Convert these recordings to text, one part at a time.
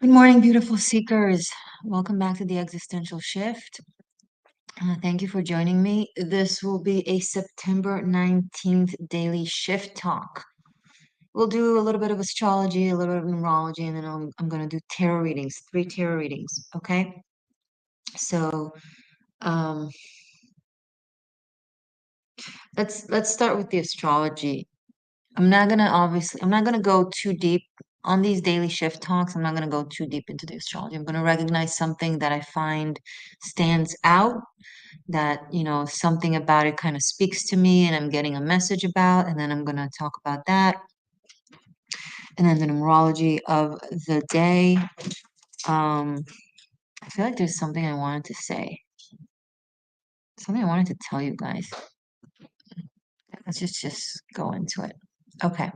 Good morning, beautiful seekers. Welcome back to the Existential Shift. Thank you for joining me. This will be a September 19th daily shift talk. We'll do a little bit of astrology, a little bit of numerology, and then I'm going to do tarot readings, 3 tarot readings. Okay. So um, let's start with the astrology. I'm not gonna go too deep on these daily shift talks. I'm not gonna go too deep into the astrology. I'm gonna recognize something that I find stands out, that, something about it kind of speaks to me and I'm getting a message about, and then I'm gonna talk about that. And then the numerology of the day. I feel like there's something I wanted to say. Something I wanted to tell you guys. Let's just go into it. Okay.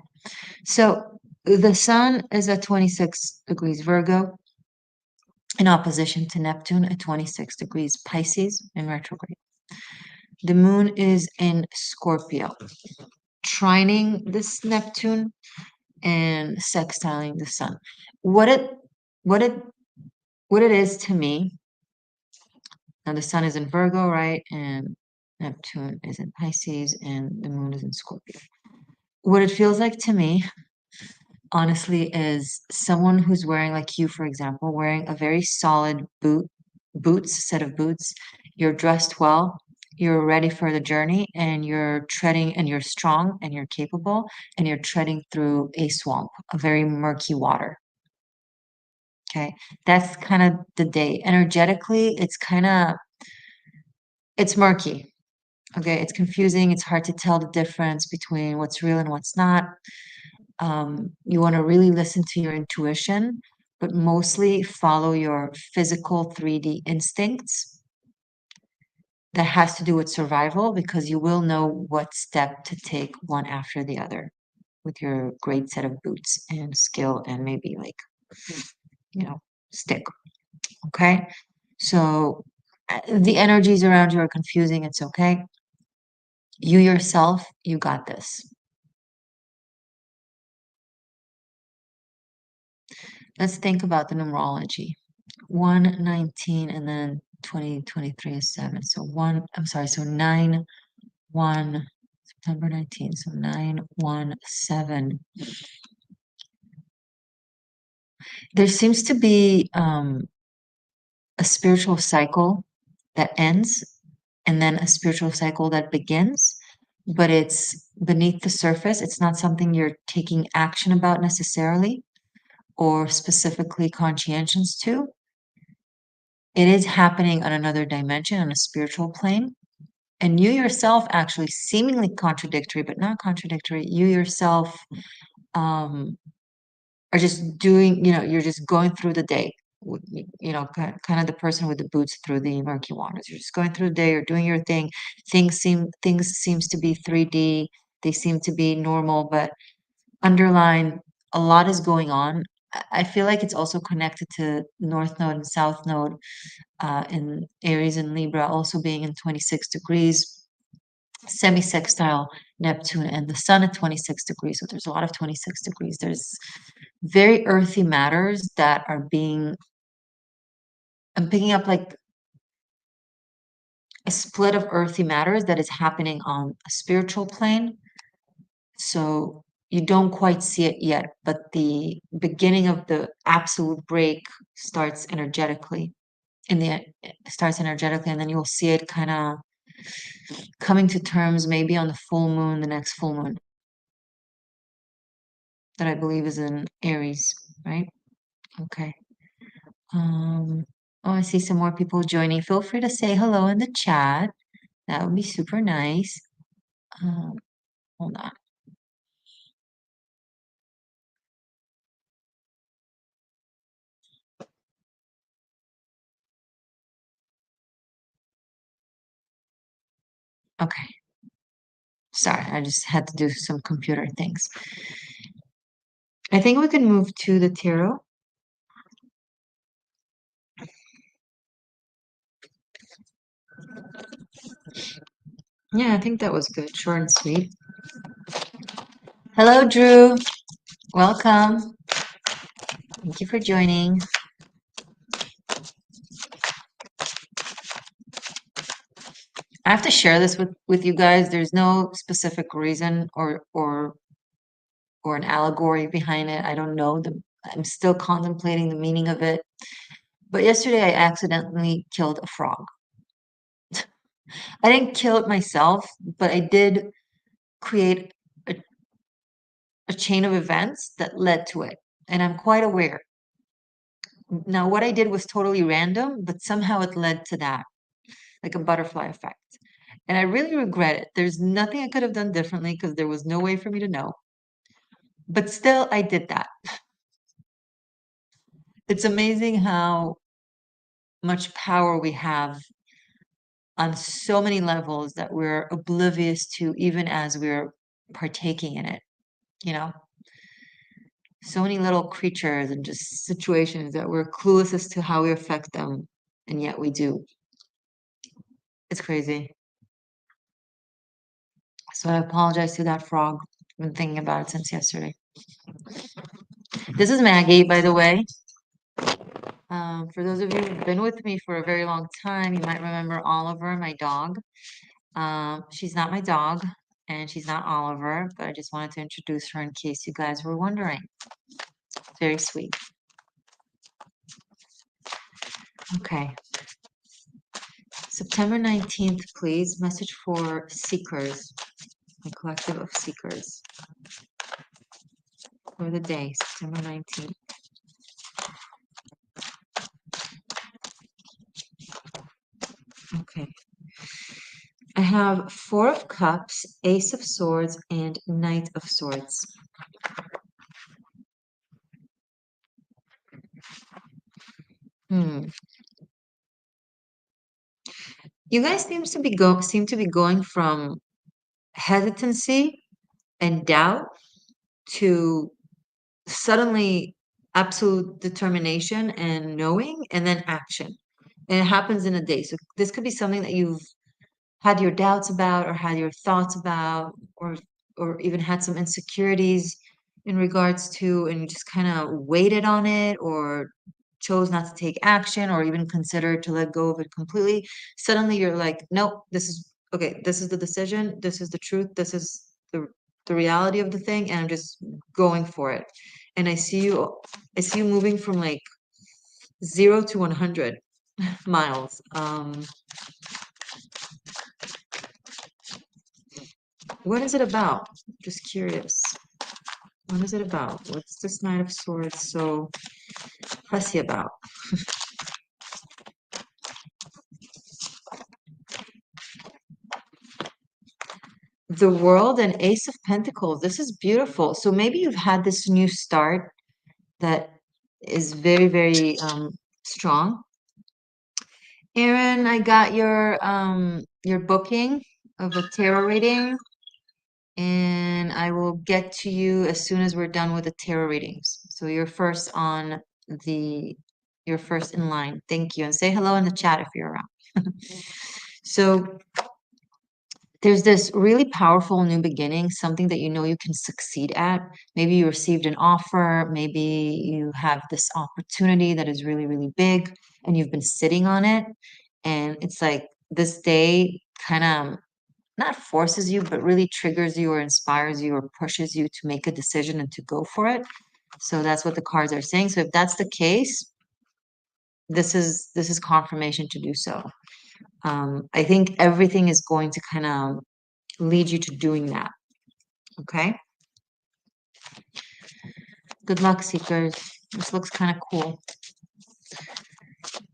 So the sun is at 26 degrees Virgo in opposition to Neptune at 26 degrees Pisces in retrograde. The moon is in Scorpio, trining this Neptune and sextiling the sun. What it what it what it is to me, now the sun is in Virgo, right? And Neptune is in Pisces and the moon is in Scorpio. What it feels like to me, honestly, is someone who's wearing, like you, for example, wearing a very solid set of boots. You're dressed well, you're ready for the journey, and you're treading, and you're strong, and you're capable, and you're treading through a swamp, a very murky water. Okay, that's kind of the day. Energetically, it's murky. Okay, it's confusing. It's hard to tell the difference between what's real and what's not. You want to really listen to your intuition, but mostly follow your physical 3D instincts. That has to do with survival, because you will know what step to take one after the other with your great set of boots and skill and maybe, like, stick. Okay. So the energies around you are confusing. It's okay. You yourself, you got this. Let's think about the numerology. 119 and then 2023 is 7. So 9 1 September 19th. So 917. There seems to be a spiritual cycle that ends and then a spiritual cycle that begins, but it's beneath the surface. It's not something you're taking action about necessarily or specifically conscientious to. It is happening on another dimension, on a spiritual plane. And you yourself, actually seemingly contradictory, but not contradictory, you yourself um, are just doing, you're just going through the day. Kind of the person with the boots through the murky waters. You're just going through the day, you're doing your thing. Things seems to be 3D. They seem to be normal, but underlying, a lot is going on. I feel like it's also connected to North Node and South Node in Aries and Libra, also being in 26 degrees, semi-sextile Neptune and the sun at 26 degrees. So there's a lot of 26 degrees. There's very earthy matters that are I'm picking up like a split of earthy matters that is happening on a spiritual plane. So you don't quite see it yet, but the beginning of the absolute break starts energetically. And then you'll see it kind of coming to terms maybe on the full moon, the next full moon, that I believe is in Aries, right? Okay. Oh, I see some more people joining. Feel free to say hello in the chat. That would be super nice. Hold on. Okay. Sorry, I just had to do some computer things. I think we can move to the tarot. Yeah, I think that was good. Short and sweet. Hello, Drew. Welcome. Thank you for joining. I have to share this with you guys. There's no specific reason or an allegory behind it. I don't know. I'm still contemplating the meaning of it. But yesterday I accidentally killed a frog. I didn't kill it myself, but I did create a, a chain of events that led to it. And I'm quite aware. Now, what I did was totally random, but somehow it led to that, like a butterfly effect. And I really regret it. There's nothing I could have done differently because there was no way for me to know. But still, I did that. It's amazing how much power we have on so many levels that we're oblivious to, even as we're partaking in it, you know? So many little creatures and just situations that we're clueless as to how we affect them, and yet we do. It's crazy. So I apologize to that frog. I've been thinking about it since yesterday. This is Maggie, by the way. For those of you who've been with me for a very long time, you might remember Oliver, my dog. She's not my dog, and she's not Oliver, but I just wanted to introduce her in case you guys were wondering. Very sweet. Okay. September 19th, please. Message for seekers, a collective of seekers for the day, September 19th. Okay. I have Four of Cups, Ace of Swords, and Knight of Swords. You guys seem to be going from hesitancy and doubt to suddenly absolute determination and knowing, and then action. And it happens in a day. So this could be something that you've had your doubts about or had your thoughts about or even had some insecurities in regards to, and you just kind of waited on it or chose not to take action or even consider to let go of it completely. Suddenly you're like, nope, this is okay, this is the decision, this is the truth, this is the reality of the thing, and I'm just going for it. And I see you moving from like 0 to 100 miles. What is it about? Just curious. What is it about? What's this Knight of Swords so fussy about? The World and Ace of Pentacles. This is beautiful. So maybe you've had this new start that is very, very strong. Aaron, I got your booking of a tarot reading, and I will get to you as soon as we're done with the tarot readings. So you're first in line. Thank you. And say hello in the chat if you're around. So there's this really powerful new beginning, something that you know you can succeed at. Maybe you received an offer, maybe you have this opportunity that is really, really big and you've been sitting on it. And it's like this day kind of not forces you, but really triggers you or inspires you or pushes you to make a decision and to go for it. So that's what the cards are saying. So if that's the case, this is confirmation to do so. I think everything is going to kind of lead you to doing that. Okay. Good luck, seekers. This looks kind of cool.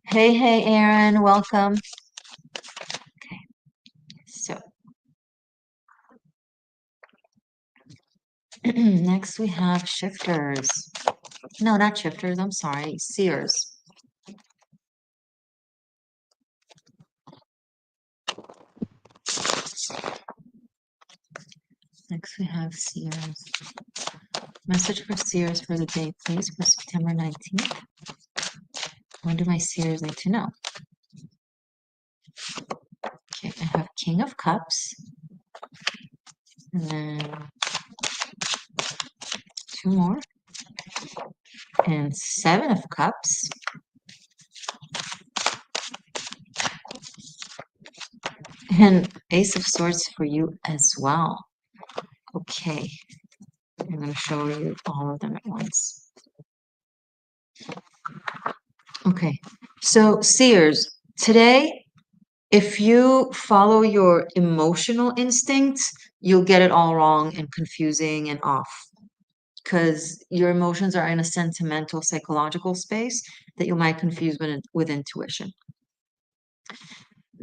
Hey, Aaron, welcome. Okay. So next we have shifters. No, not shifters. I'm sorry. Seers. Next we have seers. Message for seers for the day, please, for September 19th. What do my seers need to know? Okay, I have King of Cups. And then two more. And Seven of Cups. And Ace of Swords for you as well. Okay, I'm going to show you all of them at once. Okay, so seers, today, if you follow your emotional instincts, you'll get it all wrong and confusing and off because your emotions are in a sentimental, psychological space that you might confuse with intuition.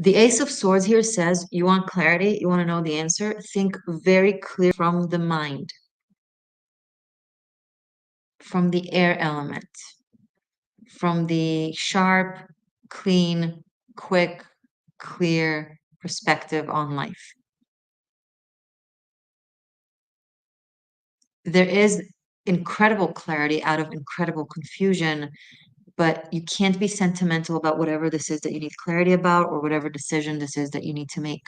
The Ace of Swords here says you want clarity, you want to know the answer, think very clear from the mind, from the air element, from the sharp, clean, quick, clear perspective on life. There is incredible clarity out of incredible confusion, but you can't be sentimental about whatever this is that you need clarity about or whatever decision this is that you need to make.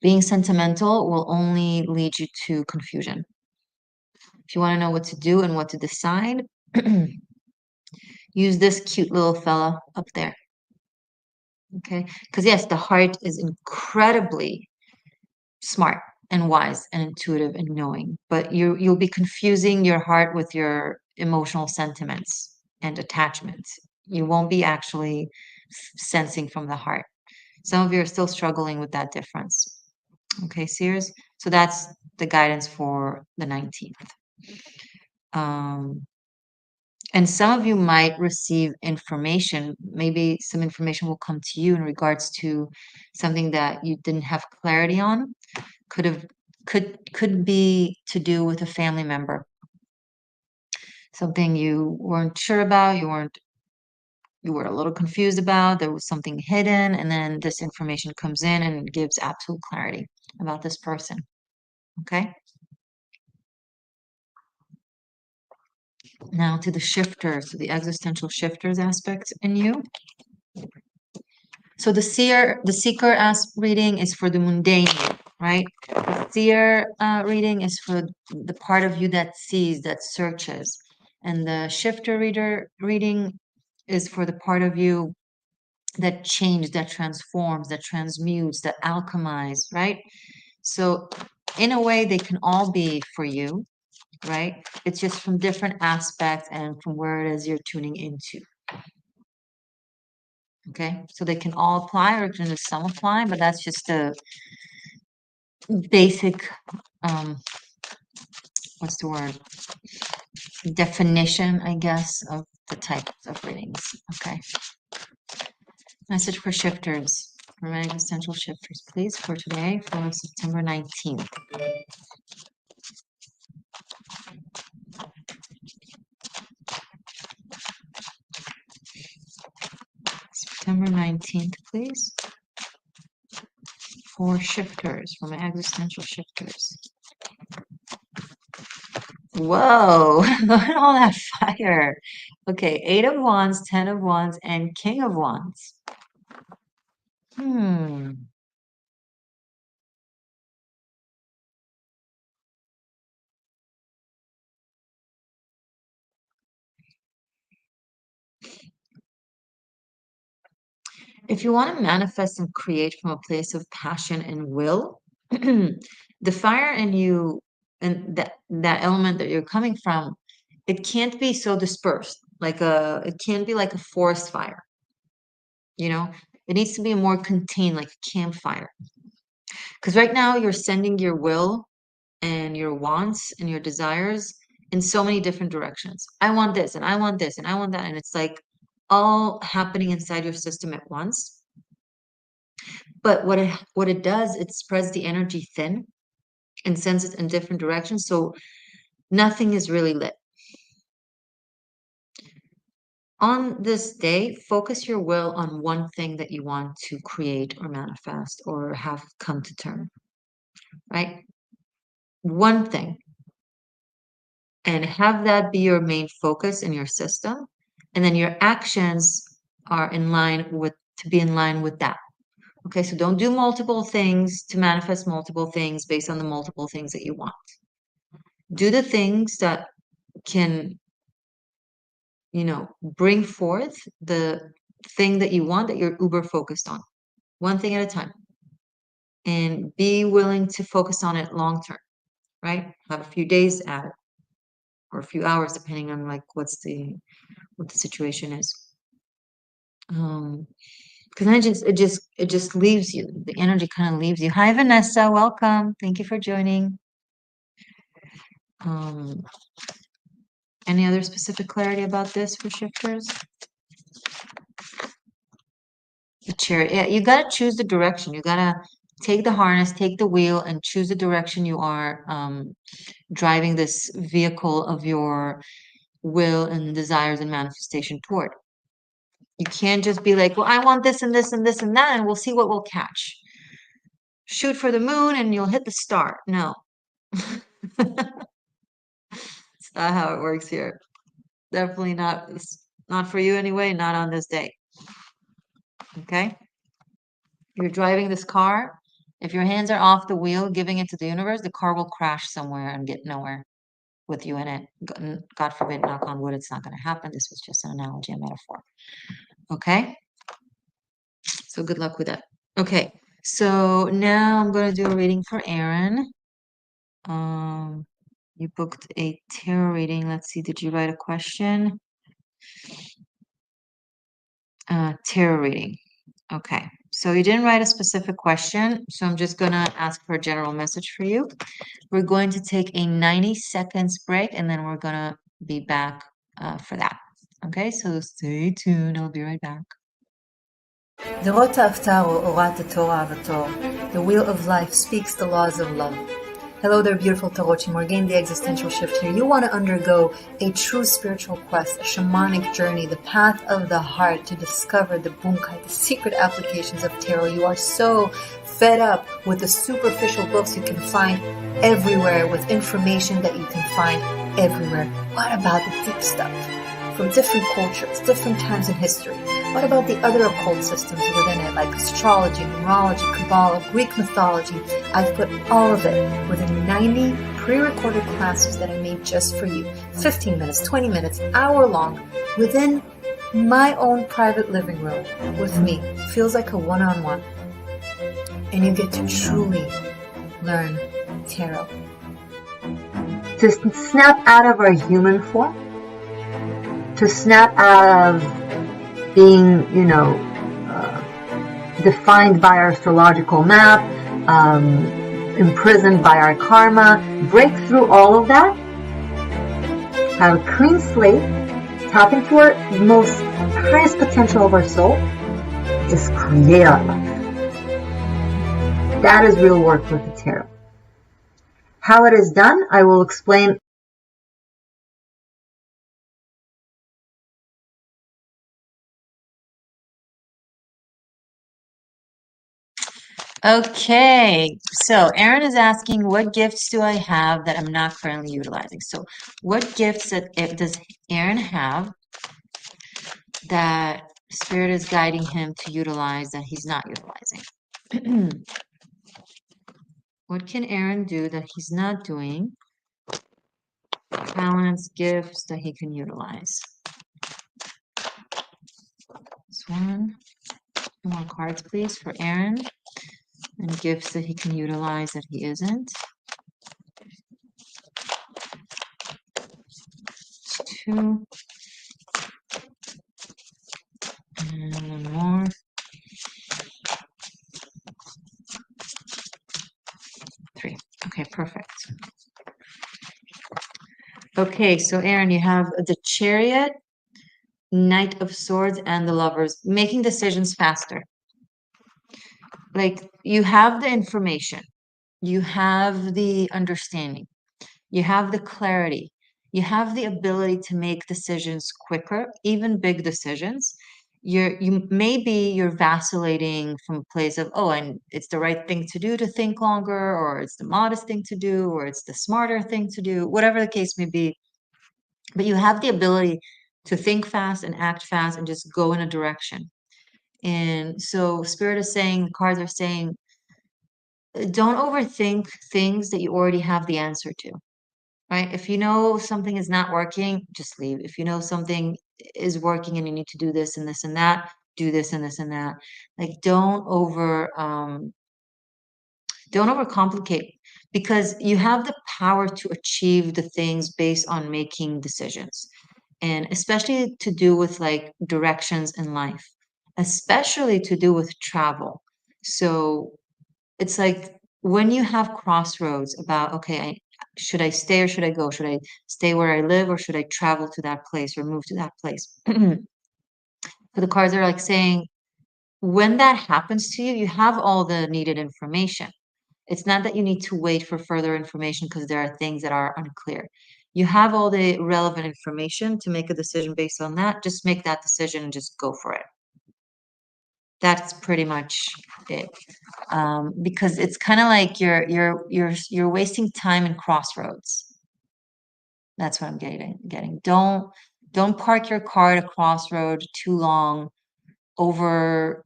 Being sentimental will only lead you to confusion. If you want to know what to do and what to decide, use this cute little fella up there. Okay? Because yes, the heart is incredibly smart and wise and intuitive and knowing, but you'll be confusing your heart with your emotional sentiments and attachments. You won't be actually sensing from the heart. Some of you are still struggling with that difference. Okay, Sears? So that's the guidance for the 19th. And some of you might receive information. Maybe some information will come to you in regards to something that you didn't have clarity on. Could be to do with a family member. Something you weren't sure about, you were a little confused about, there was something hidden, and then this information comes in and it gives absolute clarity about this person. Okay? Now to the shifters, to the existential shifters aspect in you. So the seeker reading is for the mundane, right? The seer reading is for the part of you that sees, that searches. And the shifter reading is for the part of you that changes, that transforms, that transmutes, that alchemizes, right? So in a way, they can all be for you, right? It's just from different aspects and from where it is you're tuning into. Okay, so they can all apply or can just some apply, but that's just a basic, what's the word? Definition, I guess, of the types of readings. Okay. Message for shifters, for existential shifters, please, for today, for September 19th. September 19th, please. For shifters, for my existential shifters. Whoa, look at all that fire. Okay, 8 of Wands, 10 of Wands, and King of Wands. If you want to manifest and create from a place of passion and will, the fire in you and that element that you're coming from, it can't be so dispersed. It can't be like a forest fire, you know? It needs to be more contained, like a campfire. Because right now you're sending your will and your wants and your desires in so many different directions. I want this and I want this and I want that. And it's like all happening inside your system at once. But what it does, it spreads the energy thin and sends it in different directions. So nothing is really lit. On this day, focus your will on one thing that you want to create or manifest or have come to term, right? One thing. And have that be your main focus in your system. And then your actions are to be in line with that. Okay, so don't do multiple things to manifest multiple things based on the multiple things that you want. Do the things that can, bring forth the thing that you want that you're uber focused on. one thing at a time, and be willing to focus on it long term, right? Have a few days at it, or a few hours, depending on like what the situation is. Because then it just leaves you. The energy kind of leaves you. Hi, Vanessa, welcome. Thank you for joining. Any other specific clarity about this for shifters? The chariot. Yeah, you gotta choose the direction. You gotta take the harness, take the wheel, and choose the direction you are driving this vehicle of your will and desires and manifestation toward. You can't just be like, well, I want this and this and this and that, and we'll see what we'll catch. Shoot for the moon and you'll hit the star. No. It's not how it works here. Definitely not. It's not for you anyway, not on this day. Okay? You're driving this car. If your hands are off the wheel, giving it to the universe, the car will crash somewhere and get nowhere with you in it. God forbid, knock on wood, it's not going to happen. This was just an analogy, a metaphor. Okay? So good luck with that. Okay. So now I'm going to do a reading for Aaron. You booked a tarot reading. Let's see, did you write a question? Tarot reading. Okay, so you didn't write a specific question, so I'm just gonna ask for a general message for you. We're going to take a 90 seconds break and then we're gonna be back for that. Okay, so stay tuned. I'll be right back. Derot ha'aftar or orat Torah avator. The wheel of life speaks the laws of love. Hello there, beautiful Tarotim. We're getting the existential shift here. You want to undergo a true spiritual quest, a shamanic journey, the path of the heart to discover the bunkai, the secret applications of tarot. You are so fed up with the superficial books you can find everywhere, with information that you can find everywhere. What about the deep stuff? From different cultures, different times in history. What about the other occult systems within it, like astrology, numerology, Kabbalah, Greek mythology? I've put all of it within 90 pre-recorded classes that I made just for you. 15 minutes, 20 minutes, hour long, within my own private living room with me. Feels like a one-on-one. And you get to truly learn tarot. To snap out of our human form, to snap out of being, defined by our astrological map, imprisoned by our karma, break through all of that, have a clean slate, tap into our most highest potential of our soul, just create our life. That is real work with the tarot. How it is done, I will explain. Okay, so Aaron is asking, what gifts do I have that I'm not currently utilizing? So what gifts does Aaron have that Spirit is guiding him to utilize that he's not utilizing? What can Aaron do that he's not doing? Talents, gifts that he can utilize. This one. Two more cards, please, for Aaron. And gifts that he can utilize that he isn't. Two. And one more. Three. Okay, perfect. Okay, so Aaron, you have the Chariot, Knight of Swords, and the Lovers, making decisions faster. Like, you have the information, you have the understanding, you have the clarity, you have the ability to make decisions quicker, even big decisions. You're vacillating from a place of, oh, and it's the right thing to do to think longer, or it's the modest thing to do, or it's the smarter thing to do, whatever the case may be. But you have the ability to think fast and act fast and just go in a direction. And so Spirit is saying, the cards are saying, don't overthink things that you already have the answer to, right? If you know something is not working, just leave. If you know something is working and you need to do this and this and that, do this and this and that. Like, don't overcomplicate, because you have the power to achieve the things based on making decisions, and especially to do with like directions in life, especially to do with travel. So it's like when you have crossroads about, okay, should I stay or should I go? Should I stay where I live or should I travel to that place or move to that place? So the cards are like saying, when that happens to you, you have all the needed information. It's not that you need to wait for further information because there are things that are unclear. You have all the relevant information to make a decision based on that. Just make that decision and just go for it. That's pretty much it. Because it's kind of like you're wasting time in crossroads. That's what I'm getting. Don't park your car at a crossroad too long over,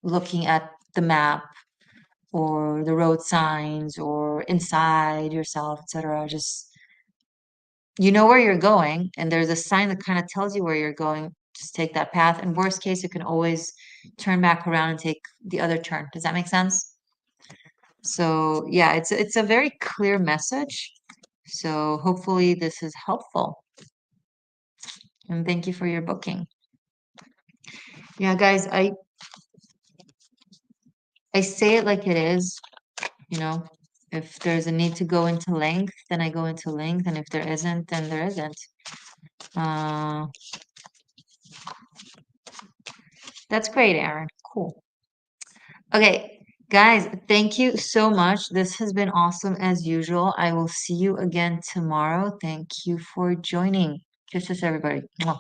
looking at the map or the road signs or inside yourself, etc. Just, you know where you're going, and there's a sign that kind of tells you where you're going. Just take that path. And worst case, you can always turn back around and take the other turn. Does that make sense? So yeah, it's a very clear message. So hopefully this is helpful. And thank you for your booking. Yeah, guys, I say it like it is, if there's a need to go into length, then I go into length, and if there isn't, then there isn't. That's great, Aaron. Cool. Okay, guys, thank you so much. This has been awesome as usual. I will see you again tomorrow. Thank you for joining. Kisses, everybody. Mwah.